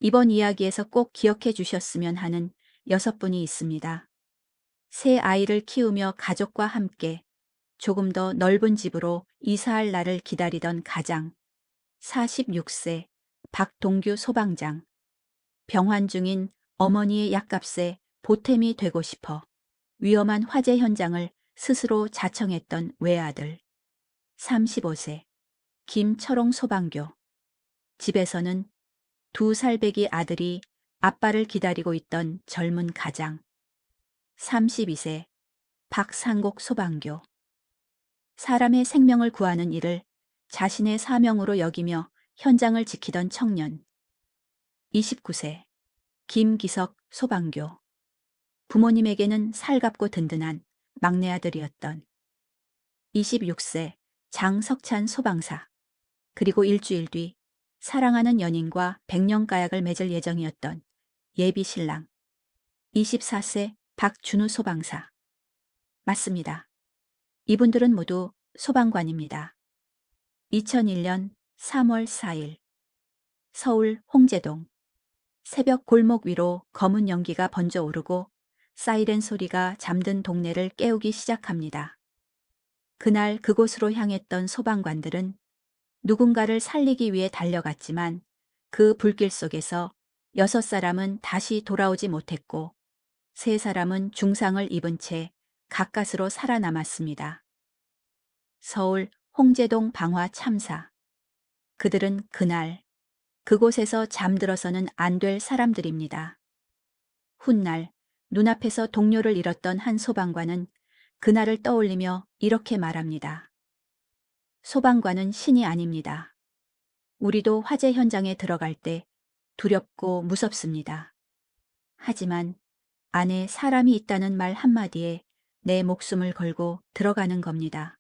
이번 이야기에서 꼭 기억해 주셨으면 하는 6분이 있습니다. 새 아이를 키우며 가족과 함께 조금 더 넓은 집으로 이사할 날을 기다리던 가장, 46세 박동규 소방장, 병환 중인 어머니의 약값에 보탬이 되고 싶어 위험한 화재 현장을 스스로 자청했던 외아들, 35세 김철옹 소방교. 집에서는 2살배기 아들이 아빠를 기다리고 있던 젊은 가장, 32세 박상국 소방교. 사람의 생명을 구하는 일을 자신의 사명으로 여기며 현장을 지키던 청년, 29세 김기석 소방교. 부모님에게는 살갑고 든든한 막내 아들이었던 26세 장석찬 소방사. 그리고 일주일 뒤 사랑하는 연인과 백년가약을 맺을 예정이었던 예비 신랑 24세 박준우 소방사. 맞습니다. 이분들은 모두 소방관입니다. 2001년 3월 4일 서울 홍제동. 새벽 골목 위로 검은 연기가 번져 오르고 사이렌 소리가 잠든 동네를 깨우기 시작합니다. 그날 그곳으로 향했던 소방관들은 누군가를 살리기 위해 달려갔지만 그 불길 속에서 6사람은 다시 돌아오지 못했고 3사람은 중상을 입은 채 가까스로 살아남았습니다. 서울 홍제동 방화 참사. 그들은 그날 그곳에서 잠들어서는 안 될 사람들입니다. 훗날 눈앞에서 동료를 잃었던 한 소방관은 그날을 떠올리며 이렇게 말합니다. 소방관은 신이 아닙니다. 우리도 화재 현장에 들어갈 때 두렵고 무섭습니다. 하지만 안에 사람이 있다는 말 한마디에 내 목숨을 걸고 들어가는 겁니다.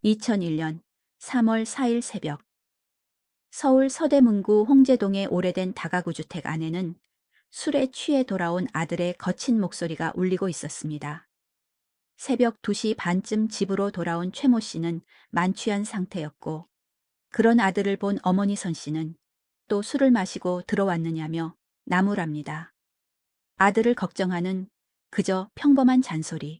2001년 3월 4일 새벽 서울 서대문구 홍제동의 오래된 다가구 주택 안에는 술에 취해 돌아온 아들의 거친 목소리가 울리고 있었습니다. 새벽 2시 반쯤 집으로 돌아온 최모 씨는 만취한 상태였고 그런 아들을 본 어머니 선 씨는 또 술을 마시고 들어왔느냐며 나무랍니다. 아들을 걱정하는 그저 평범한 잔소리.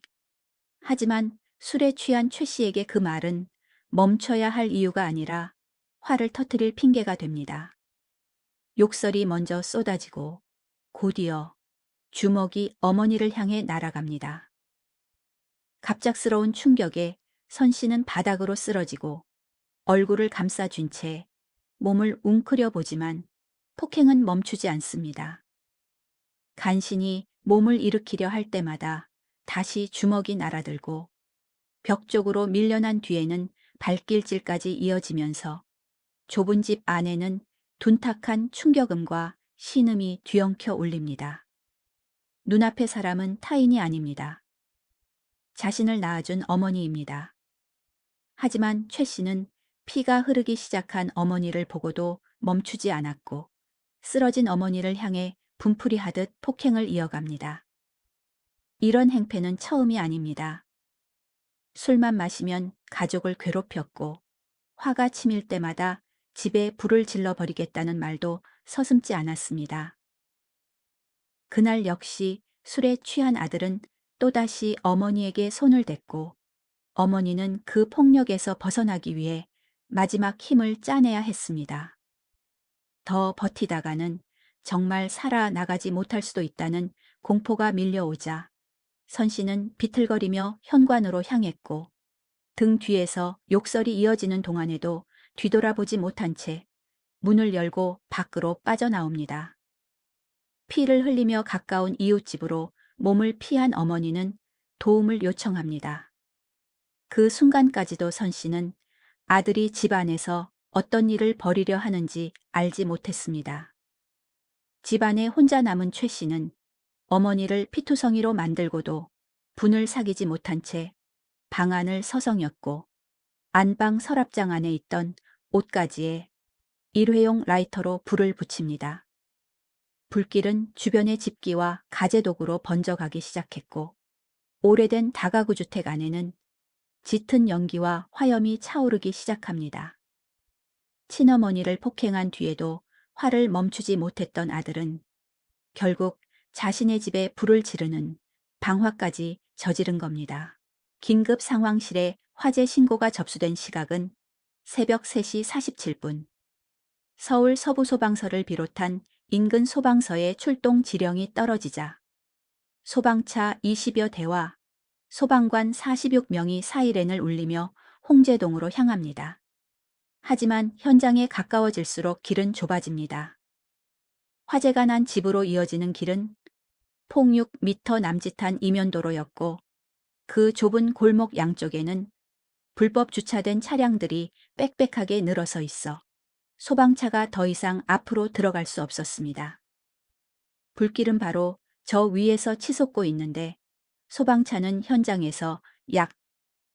하지만 술에 취한 최 씨에게 그 말은 멈춰야 할 이유가 아니라 화를 터뜨릴 핑계가 됩니다. 욕설이 먼저 쏟아지고 곧이어 주먹이 어머니를 향해 날아갑니다. 갑작스러운 충격에 선 씨는 바닥으로 쓰러지고 얼굴을 감싸준 채 몸을 웅크려 보지만 폭행은 멈추지 않습니다. 간신히 몸을 일으키려 할 때마다 다시 주먹이 날아들고 벽 쪽으로 밀려난 뒤에는 발길질까지 이어지면서 좁은 집 안에는 둔탁한 충격음과 신음이 뒤엉켜 울립니다. 눈앞의 사람은 타인이 아닙니다. 자신을 낳아준 어머니입니다. 하지만 최 씨는 피가 흐르기 시작한 어머니를 보고도 멈추지 않았고 쓰러진 어머니를 향해 분풀이 하듯 폭행을 이어갑니다. 이런 행패는 처음이 아닙니다. 술만 마시면 가족을 괴롭혔고 화가 치밀 때마다 집에 불을 질러버리겠다는 말도 서슴지 않았습니다. 그날 역시 술에 취한 아들은 또다시 어머니에게 손을 댔고 어머니는 그 폭력에서 벗어나기 위해 마지막 힘을 짜내야 했습니다. 더 버티다가는 정말 살아나가지 못할 수도 있다는 공포가 밀려오자 선 씨는 비틀거리며 현관으로 향했고 등 뒤에서 욕설이 이어지는 동안에도 뒤돌아보지 못한 채 문을 열고 밖으로 빠져나옵니다. 피를 흘리며 가까운 이웃집으로 몸을 피한 어머니는 도움을 요청합니다. 그 순간까지도 선 씨는 아들이 집 안에서 어떤 일을 벌이려 하는지 알지 못했습니다. 집안에 혼자 남은 최 씨는 어머니를 피투성이로 만들고도 분을 사귀지 못한 채 방 안을 서성였고 안방 서랍장 안에 있던 옷가지에 일회용 라이터로 불을 붙입니다. 불길은 주변의 집기와 가재도구로 번져가기 시작했고 오래된 다가구 주택 안에는 짙은 연기와 화염이 차오르기 시작합니다. 친어머니를 폭행한 뒤에도 화를 멈추지 못했던 아들은 결국 자신의 집에 불을 지르는 방화까지 저지른 겁니다. 긴급 상황실에 화재 신고가 접수된 시각은 새벽 3시 47분. 서울 서부소방서를 비롯한 인근 소방서의 출동 지령이 떨어지자 소방차 20여 대와 소방관 46명이 사이렌을 울리며 홍제동으로 향합니다. 하지만 현장에 가까워질수록 길은 좁아집니다. 화재가 난 집으로 이어지는 길은 폭 6m 남짓한 이면도로였고 그 좁은 골목 양쪽에는 불법 주차된 차량들이 빽빽하게 늘어서 있어 소방차가 더 이상 앞으로 들어갈 수 없었습니다. 불길은 바로 저 위에서 치솟고 있는데 소방차는 현장에서 약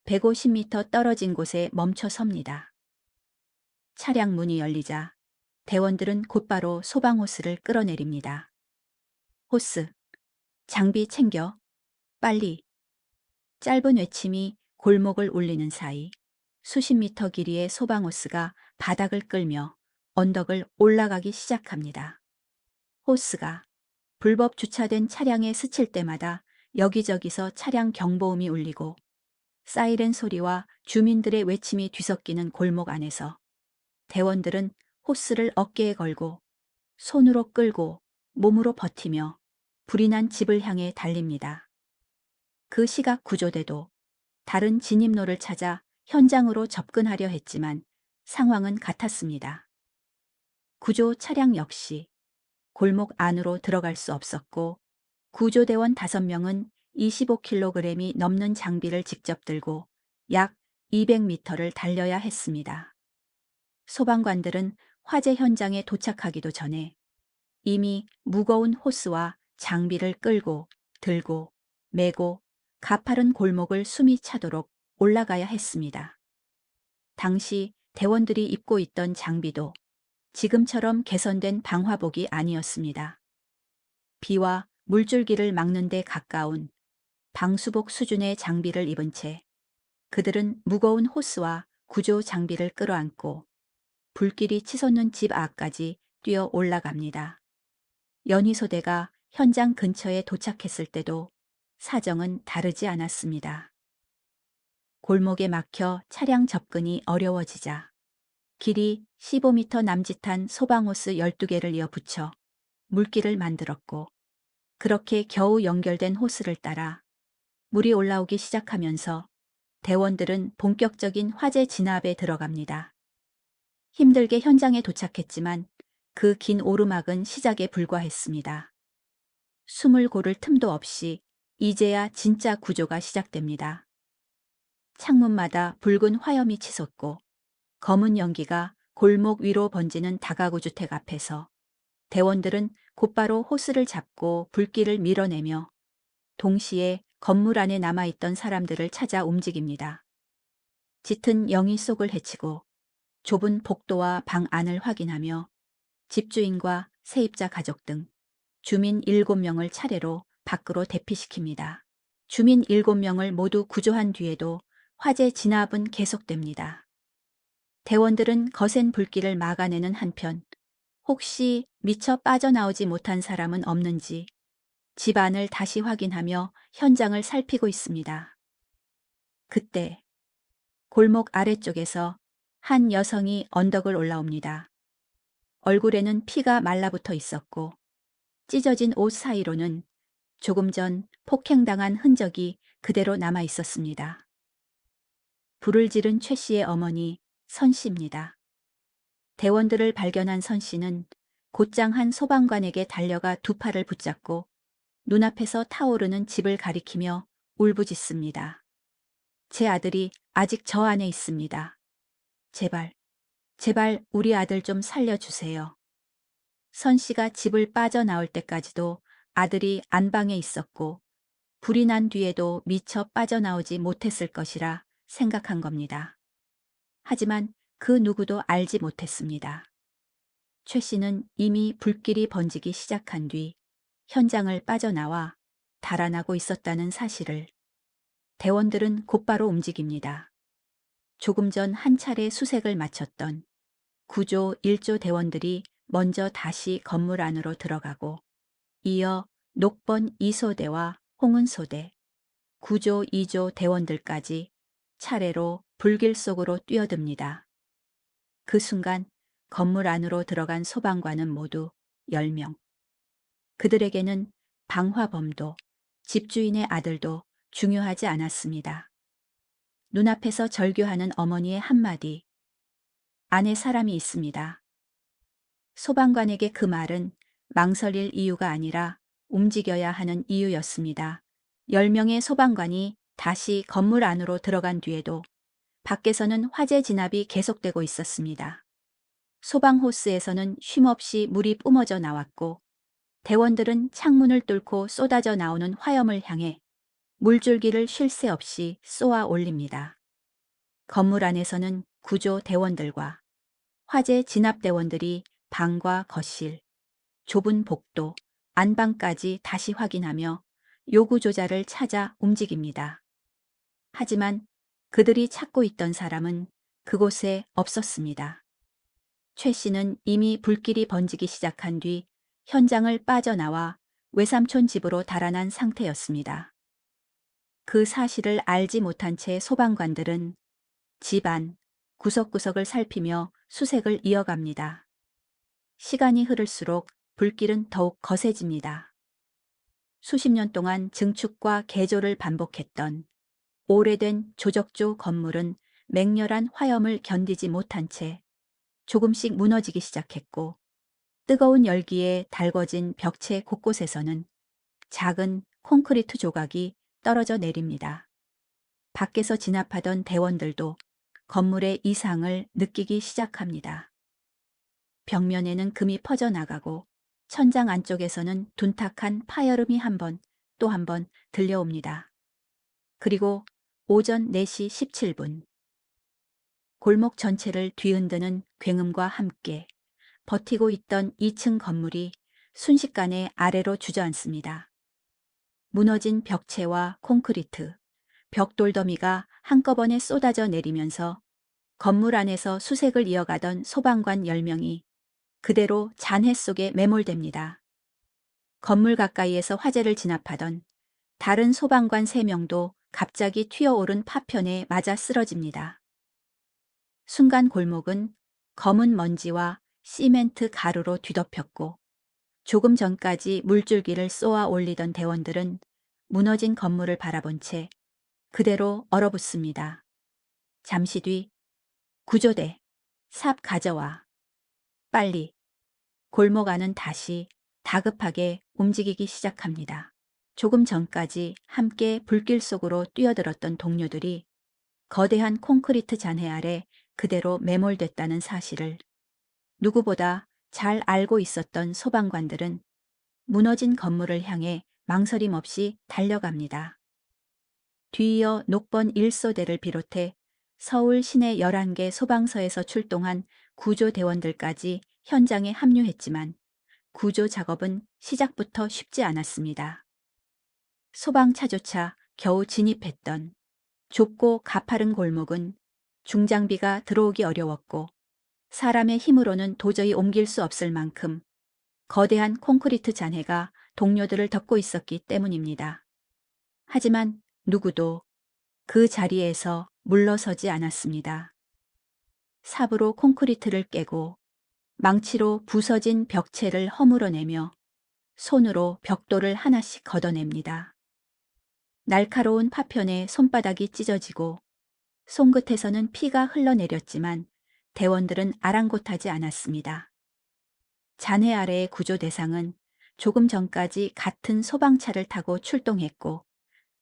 150m 떨어진 곳에 멈춰 섭니다. 차량 문이 열리자 대원들은 곧바로 소방호스를 끌어내립니다. 호스, 장비 챙겨, 빨리. 짧은 외침이 골목을 울리는 사이 수십 미터 길이의 소방호스가 바닥을 끌며 언덕을 올라가기 시작합니다. 호스가 불법 주차된 차량에 스칠 때마다 여기저기서 차량 경보음이 울리고 사이렌 소리와 주민들의 외침이 뒤섞이는 골목 안에서 대원들은 호스를 어깨에 걸고 손으로 끌고 몸으로 버티며 불이 난 집을 향해 달립니다. 그 시각 구조대도 다른 진입로를 찾아 현장으로 접근하려 했지만 상황은 같았습니다. 구조 차량 역시 골목 안으로 들어갈 수 없었고 구조대원 5명은 25kg이 넘는 장비를 직접 들고 약 200m를 달려야 했습니다. 소방관들은 화재 현장에 도착하기도 전에 이미 무거운 호스와 장비를 끌고 들고 메고 가파른 골목을 숨이 차도록 올라가야 했습니다. 당시 대원들이 입고 있던 장비도 지금처럼 개선된 방화복이 아니었습니다. 비와 물줄기를 막는 데 가까운 방수복 수준의 장비를 입은 채 그들은 무거운 호스와 구조 장비를 끌어안고 불길이 치솟는 집 앞까지 뛰어 올라갑니다. 연희소대가 현장 근처에 도착했을 때도 사정은 다르지 않았습니다. 골목에 막혀 차량 접근이 어려워지자 길이 15m 남짓한 소방호스 12개를 이어 붙여 물길을 만들었고 그렇게 겨우 연결된 호스를 따라 물이 올라오기 시작하면서 대원들은 본격적인 화재 진압에 들어갑니다. 힘들게 현장에 도착했지만 그 긴 오르막은 시작에 불과했습니다. 숨을 고를 틈도 없이 이제야 진짜 구조가 시작됩니다. 창문마다 붉은 화염이 치솟고 검은 연기가 골목 위로 번지는 다가구 주택 앞에서 대원들은 곧바로 호스를 잡고 불길을 밀어내며 동시에 건물 안에 남아있던 사람들을 찾아 움직입니다. 짙은 영희 속을 헤치고 좁은 복도와 방 안을 확인하며 집주인과 세입자 가족 등 주민 7명을 차례로 밖으로 대피시킵니다. 주민 7명을 모두 구조한 뒤에도 화재 진압은 계속됩니다. 대원들은 거센 불길을 막아내는 한편 혹시 미처 빠져나오지 못한 사람은 없는지 집 안을 다시 확인하며 현장을 살피고 있습니다. 그때 골목 아래쪽에서 한 여성이 언덕을 올라옵니다. 얼굴에는 피가 말라붙어 있었고 찢어진 옷 사이로는 조금 전 폭행당한 흔적이 그대로 남아 있었습니다. 불을 지른 최 씨의 어머니 선 씨입니다. 대원들을 발견한 선 씨는 곧장 한 소방관에게 달려가 두 팔을 붙잡고 눈앞에서 타오르는 집을 가리키며 울부짖습니다. 제 아들이 아직 저 안에 있습니다. 제발, 제발 우리 아들 좀 살려주세요. 선 씨가 집을 빠져나올 때까지도 아들이 안방에 있었고 불이 난 뒤에도 미처 빠져나오지 못했을 것이라 생각한 겁니다. 하지만 그 누구도 알지 못했습니다. 최 씨는 이미 불길이 번지기 시작한 뒤 현장을 빠져나와 달아나고 있었다는 사실을 대원들은 곧바로 움직입니다. 조금 전 한 차례 수색을 마쳤던 구조 1조 대원들이 먼저 다시 건물 안으로 들어가고 이어 녹번 2소대와 홍은소대, 구조 2조 대원들까지 차례로 불길 속으로 뛰어듭니다. 그 순간 건물 안으로 들어간 소방관은 모두 10명. 그들에게는 방화범도 집주인의 아들도 중요하지 않았습니다. 눈앞에서 절규하는 어머니의 한마디. 안에 사람이 있습니다. 소방관에게 그 말은 망설일 이유가 아니라 움직여야 하는 이유였습니다. 10명의 소방관이 다시 건물 안으로 들어간 뒤에도 밖에서는 화재 진압이 계속되고 있었습니다. 소방호스에서는 쉼없이 물이 뿜어져 나왔고 대원들은 창문을 뚫고 쏟아져 나오는 화염을 향해 물줄기를 쉴 새 없이 쏘아 올립니다. 건물 안에서는 구조 대원들과 화재 진압 대원들이 방과 거실, 좁은 복도, 안방까지 다시 확인하며 요구조자를 찾아 움직입니다. 하지만 그들이 찾고 있던 사람은 그곳에 없었습니다. 최 씨는 이미 불길이 번지기 시작한 뒤 현장을 빠져나와 외삼촌 집으로 달아난 상태였습니다. 그 사실을 알지 못한 채 소방관들은 집안, 구석구석을 살피며 수색을 이어갑니다. 시간이 흐를수록 불길은 더욱 거세집니다. 수십 년 동안 증축과 개조를 반복했던 오래된 조적조 건물은 맹렬한 화염을 견디지 못한 채 조금씩 무너지기 시작했고 뜨거운 열기에 달궈진 벽체 곳곳에서는 작은 콘크리트 조각이 떨어져 내립니다. 밖에서 진압하던 대원들도 건물의 이상을 느끼기 시작합니다. 벽면에는 금이 퍼져나가고 천장 안쪽에서는 둔탁한 파열음이 한 번 또 한 번 들려옵니다. 그리고 오전 4시 17분 골목 전체를 뒤흔드는 굉음과 함께 버티고 있던 2층 건물이 순식간에 아래로 주저앉습니다. 무너진 벽체와 콘크리트, 벽돌더미가 한꺼번에 쏟아져 내리면서 건물 안에서 수색을 이어가던 소방관 10명이 그대로 잔해 속에 매몰됩니다. 건물 가까이에서 화재를 진압하던 다른 소방관 3명도 갑자기 튀어오른 파편에 맞아 쓰러집니다. 순간 골목은 검은 먼지와 시멘트 가루로 뒤덮였고 조금 전까지 물줄기를 쏘아 올리던 대원들은 무너진 건물을 바라본 채 그대로 얼어붙습니다. 잠시 뒤 구조대, 삽 가져와. 빨리. 골목 안은 다시 다급하게 움직이기 시작합니다. 조금 전까지 함께 불길 속으로 뛰어들었던 동료들이 거대한 콘크리트 잔해 아래 그대로 매몰됐다는 사실을 누구보다 잘 알고 있었던 소방관들은 무너진 건물을 향해 망설임 없이 달려갑니다. 뒤이어 녹번 1소대를 비롯해 서울 시내 11개 소방서에서 출동한 구조대원들까지 현장에 합류했지만 구조 작업은 시작부터 쉽지 않았습니다. 소방차조차 겨우 진입했던 좁고 가파른 골목은 중장비가 들어오기 어려웠고 사람의 힘으로는 도저히 옮길 수 없을 만큼 거대한 콘크리트 잔해가 동료들을 덮고 있었기 때문입니다. 하지만 누구도 그 자리에서 물러서지 않았습니다. 삽으로 콘크리트를 깨고 망치로 부서진 벽체를 허물어내며 손으로 벽돌을 하나씩 걷어냅니다. 날카로운 파편에 손바닥이 찢어지고 손끝에서는 피가 흘러내렸지만 대원들은 아랑곳하지 않았습니다. 잔해 아래의 구조 대상은 조금 전까지 같은 소방차를 타고 출동했고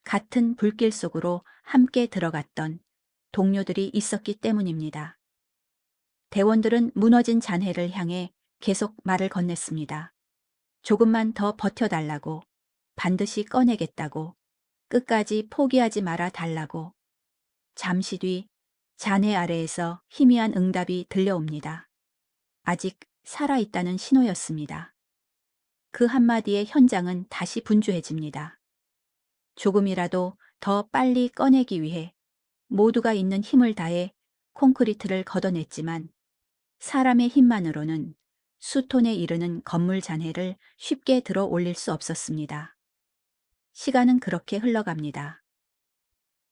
같은 불길 속으로 함께 들어갔던 동료들이 있었기 때문입니다. 대원들은 무너진 잔해를 향해 계속 말을 건넸습니다. 조금만 더 버텨달라고, 반드시 꺼내겠다고, 끝까지 포기하지 말아 달라고. 잠시 뒤 잔해 아래에서 희미한 응답이 들려옵니다. 아직 살아있다는 신호였습니다. 그 한마디에 현장은 다시 분주해집니다. 조금이라도 더 빨리 꺼내기 위해 모두가 있는 힘을 다해 콘크리트를 걷어냈지만 사람의 힘만으로는 수톤에 이르는 건물 잔해를 쉽게 들어 올릴 수 없었습니다. 시간은 그렇게 흘러갑니다.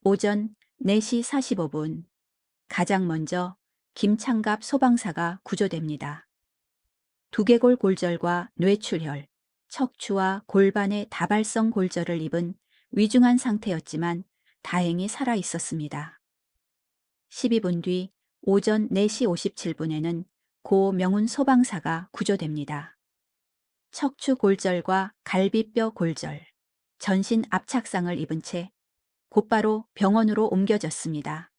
오전 4시 45분. 가장 먼저 김창갑 소방사가 구조됩니다. 두개골 골절과 뇌출혈, 척추와 골반의 다발성 골절을 입은 위중한 상태였지만 다행히 살아 있었습니다. 12분 뒤 오전 4시 57분에는 고 명훈 소방사가 구조됩니다. 척추 골절과 갈비뼈 골절, 전신 압착상을 입은 채 곧바로 병원으로 옮겨졌습니다.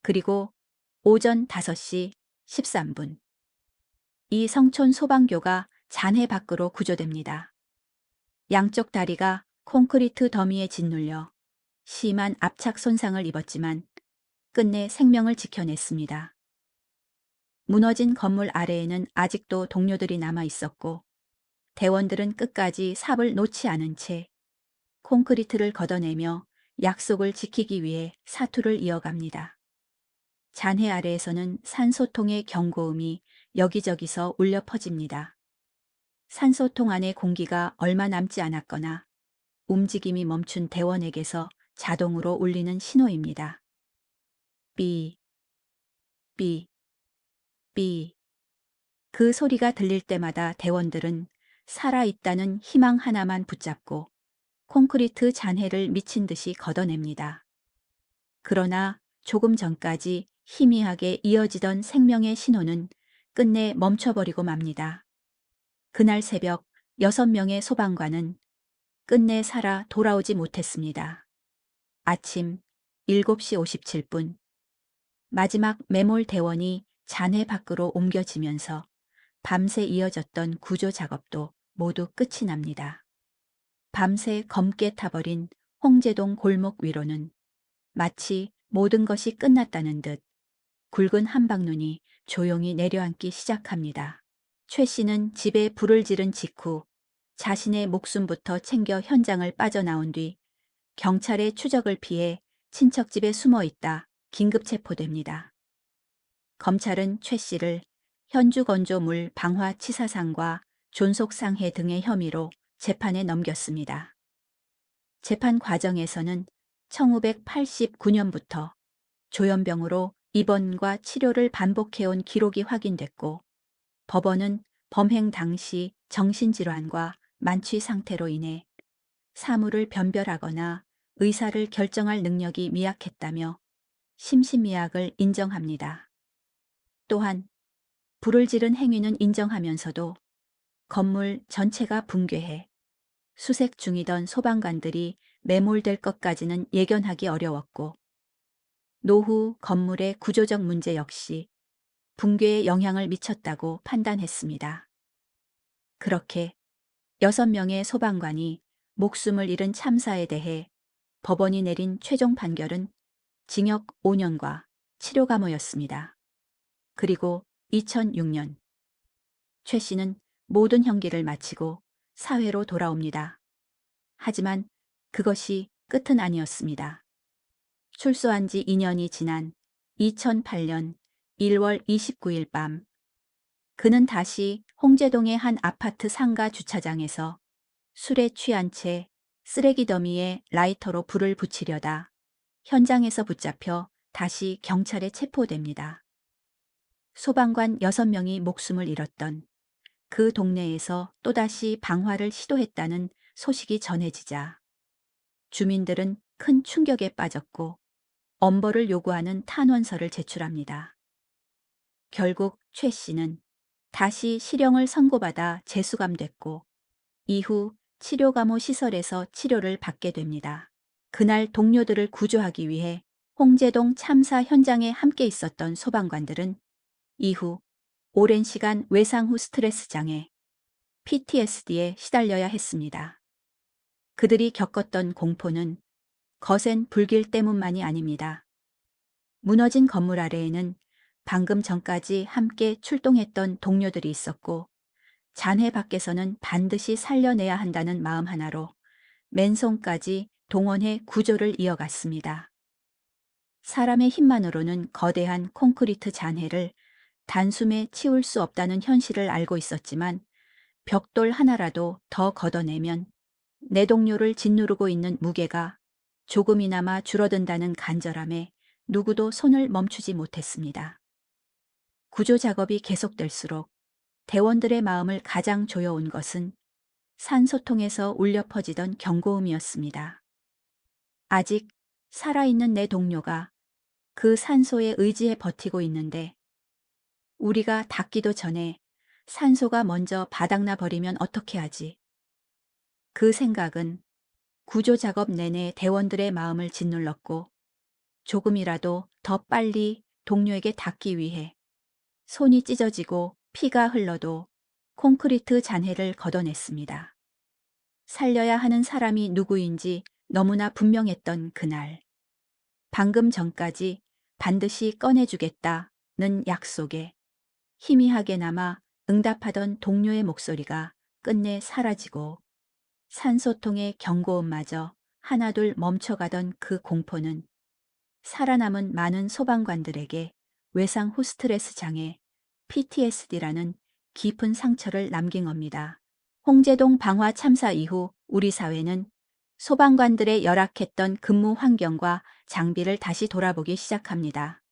그리고 오전 5시 13분. 이성촌 소방교가 잔해 밖으로 구조됩니다. 양쪽 다리가 콘크리트 더미에 짓눌려 심한 압착 손상을 입었지만 끝내 생명을 지켜냈습니다. 무너진 건물 아래에는 아직도 동료들이 남아 있었고 대원들은 끝까지 삽을 놓지 않은 채 콘크리트를 걷어내며 약속을 지키기 위해 사투를 이어갑니다. 잔해 아래에서는 산소통의 경고음이 여기저기서 울려 퍼집니다. 산소통 안의 공기가 얼마 남지 않았거나 움직임이 멈춘 대원에게서 자동으로 울리는 신호입니다. 삐, 삐, 삐. 그 소리가 들릴 때마다 대원들은 살아있다는 희망 하나만 붙잡고 콘크리트 잔해를 미친 듯이 걷어냅니다. 그러나 조금 전까지 희미하게 이어지던 생명의 신호는 끝내 멈춰버리고 맙니다. 그날 새벽 6명의 소방관은 끝내 살아 돌아오지 못했습니다. 아침 7시 57분. 마지막 매몰 대원이 잔해 밖으로 옮겨지면서 밤새 이어졌던 구조 작업도 모두 끝이 납니다. 밤새 검게 타버린 홍제동 골목 위로는 마치 모든 것이 끝났다는 듯 굵은 한방눈이 조용히 내려앉기 시작합니다. 최 씨는 집에 불을 지른 직후 자신의 목숨부터 챙겨 현장을 빠져나온 뒤 경찰의 추적을 피해 친척 집에 숨어 있다 긴급 체포됩니다. 검찰은 최 씨를 현주건조물 방화치사상과 존속상해 등의 혐의로 재판에 넘겼습니다. 재판 과정에서는 1989년부터 조현병으로 입원과 치료를 반복해온 기록이 확인됐고 법원은 범행 당시 정신질환과 만취 상태로 인해 사물을 변별하거나 의사를 결정할 능력이 미약했다며 심신미약을 인정합니다. 또한 불을 지른 행위는 인정하면서도 건물 전체가 붕괴해 수색 중이던 소방관들이 매몰될 것까지는 예견하기 어려웠고 노후 건물의 구조적 문제 역시 붕괴에 영향을 미쳤다고 판단했습니다. 그렇게 6명의 소방관이 목숨을 잃은 참사에 대해 법원이 내린 최종 판결은 징역 5년과 치료 감호였습니다. 그리고 2006년 최 씨는 모든 형기를 마치고 사회로 돌아옵니다. 하지만 그것이 끝은 아니었습니다. 출소한 지 2년이 지난 2008년 1월 29일 밤 그는 다시 홍제동의 한 아파트 상가 주차장에서 술에 취한 채 쓰레기 더미에 라이터로 불을 붙이려다 현장에서 붙잡혀 다시 경찰에 체포됩니다. 소방관 6명이 목숨을 잃었던 그 동네에서 또다시 방화를 시도했다는 소식이 전해지자 주민들은 큰 충격에 빠졌고 엄벌을 요구하는 탄원서를 제출합니다. 결국 최 씨는 다시 실형을 선고받아 재수감됐고 이후 치료감호 시설에서 치료를 받게 됩니다. 그날 동료들을 구조하기 위해 홍제동 참사 현장에 함께 있었던 소방관들은 이후 오랜 시간 외상 후 스트레스 장애, PTSD에 시달려야 했습니다. 그들이 겪었던 공포는 거센 불길 때문만이 아닙니다. 무너진 건물 아래에는 방금 전까지 함께 출동했던 동료들이 있었고 잔해 밖에서는 반드시 살려내야 한다는 마음 하나로 맨손까지 동원해 구조를 이어갔습니다. 사람의 힘만으로는 거대한 콘크리트 잔해를 단숨에 치울 수 없다는 현실을 알고 있었지만 벽돌 하나라도 더 걷어내면 내 동료를 짓누르고 있는 무게가 조금이나마 줄어든다는 간절함에 누구도 손을 멈추지 못했습니다. 구조 작업이 계속될수록 대원들의 마음을 가장 조여온 것은 산소통에서 울려 퍼지던 경고음이었습니다. 아직 살아있는 내 동료가 그 산소에 의지해 버티고 있는데 우리가 닿기도 전에 산소가 먼저 바닥나 버리면 어떻게 하지? 그 생각은 구조 작업 내내 대원들의 마음을 짓눌렀고 조금이라도 더 빨리 동료에게 닿기 위해 손이 찢어지고 피가 흘러도 콘크리트 잔해를 걷어냈습니다. 살려야 하는 사람이 누구인지 너무나 분명했던 그날. 방금 전까지 반드시 꺼내주겠다는 약속에 희미하게나마 응답하던 동료의 목소리가 끝내 사라지고 산소통의 경고음마저 하나둘 멈춰가던 그 공포는 살아남은 많은 소방관들에게 외상 후 스트레스 장애 PTSD라는 깊은 상처를 남긴 겁니다. 홍제동 방화 참사 이후 우리 사회는 소방관들의 열악했던 근무 환경과 장비를 다시 돌아보기 시작합니다.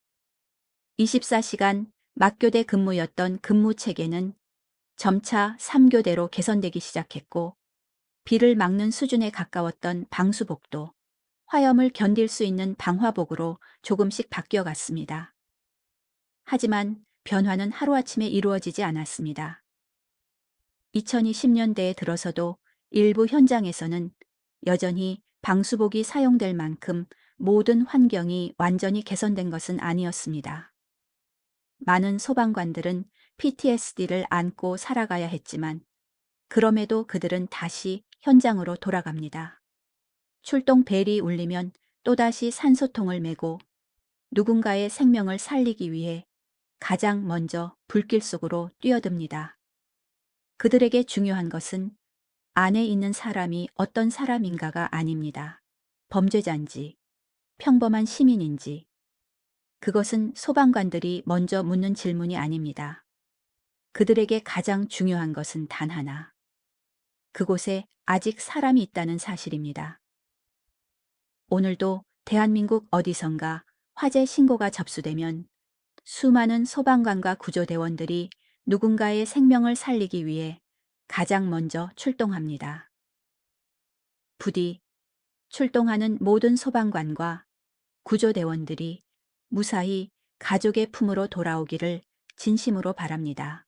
24시간 막교대 근무였던 근무 체계는 점차 3교대로 개선되기 시작했고 비를 막는 수준에 가까웠던 방수복도 화염을 견딜 수 있는 방화복으로 조금씩 바뀌어갔습니다. 하지만 변화는 하루아침에 이루어지지 않았습니다. 2020년대에 들어서도 일부 현장에서는 여전히 방수복이 사용될 만큼 모든 환경이 완전히 개선된 것은 아니었습니다. 많은 소방관들은 PTSD를 안고 살아가야 했지만 그럼에도 그들은 다시 현장으로 돌아갑니다. 출동 벨이 울리면 또다시 산소통을 메고 누군가의 생명을 살리기 위해 가장 먼저 불길 속으로 뛰어듭니다. 그들에게 중요한 것은 안에 있는 사람이 어떤 사람인가가 아닙니다. 범죄자인지, 평범한 시민인지. 그것은 소방관들이 먼저 묻는 질문이 아닙니다. 그들에게 가장 중요한 것은 단 하나. 그곳에 아직 사람이 있다는 사실입니다. 오늘도 대한민국 어디선가 화재 신고가 접수되면 수많은 소방관과 구조대원들이 누군가의 생명을 살리기 위해 가장 먼저 출동합니다. 부디 출동하는 모든 소방관과 구조대원들이 무사히 가족의 품으로 돌아오기를 진심으로 바랍니다.